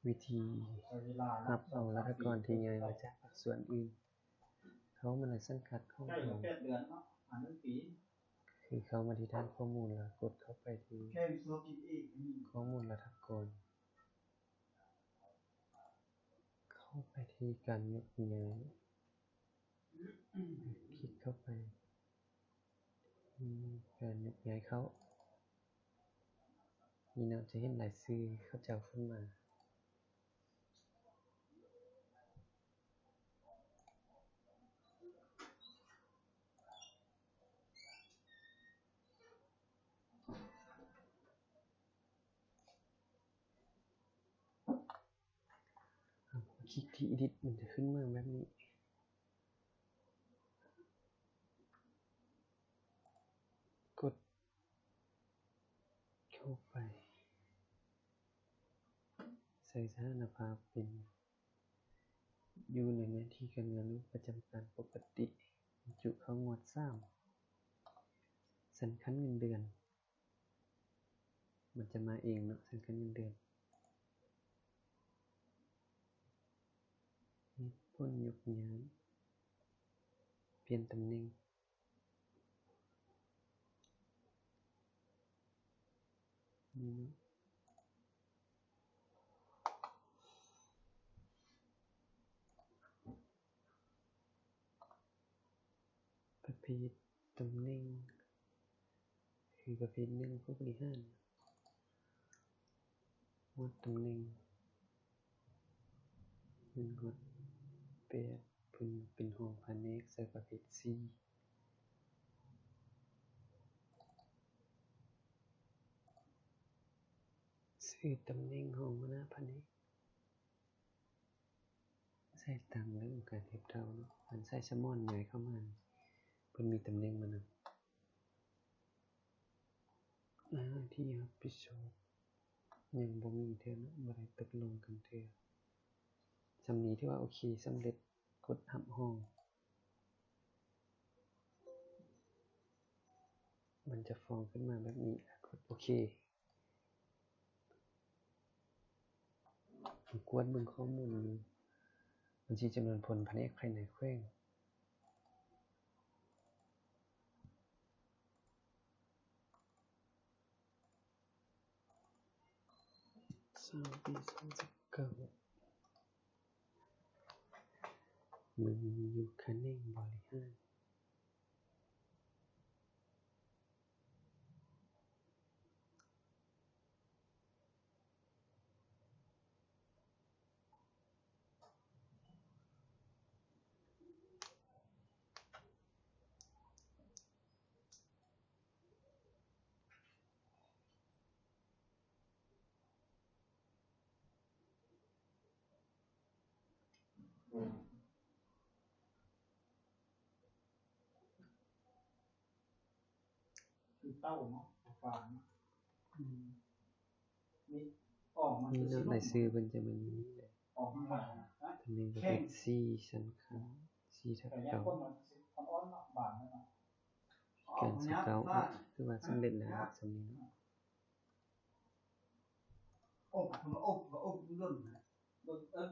วิธีรับเอารัฐกรที่ใหญ่มาจากภาคส่วนอื่นเขามาในสังกัดของเราคือเขามาที่ฐานข้อมูลแล้วกดเข้าไปที่ข้อมูลรัฐกรเข้าไปที่การยกย้ายคลิกเข้าไปการยกย้ายเขานี่นะจะเห็นรายชื่อเขาจะเอาขึ้นมาคลิกที่ edit มันจะขึ้นมาแบบนี้กดเข้าไปใส่สถานภาพเป็นอยู่ในหน้าที่การงานประจำการปกติบรรจุเข้าหมวด3สัญคันเงินเดือนมันจะมาเองเนาะสัญคันเงินเดือนเหตุผลยกย้ายเปลี่ยนตำแหน่งนี่เนาะประเภทตำแหน่งคือประเภท1ผู้บริหารหมวดตำแหน่ง1หมวด8เป็นห้องแผนกใส่ประเภท4ชื่อตำแหน่งห้องหัวหน้าแผนกใส่ตามเรื่องการเฮ็ดเราเนาะมันใส่สมอนใหญ่เข้ามาเพิ่นมีตำแหน่งมานำที่รับผิดชอบยังบ่มีเทื่อเนาะบ่ได้ตกลงกันเทื่อสำนี้ถือว่าโอเคสำเร็จกดรับห้องมันจะฟ้องขึ้นมาแบบนี้กดโอเคกวดเบิ่งข้อมูลบัญชีจำนวนพลแผนกภายในแขวงปี2019มึงอยู่แผนกบริหารเต้าเนาะฝานนี่เนาะรายชื่อเพิ่นจะมาอยู่นี่แหละออกมาตำแหน่งประเภท4สัญคัน4/9การสเกาต์คือว่าสำเร็จแล้วสำนี้โอ้โหโอ้โหโอ้โห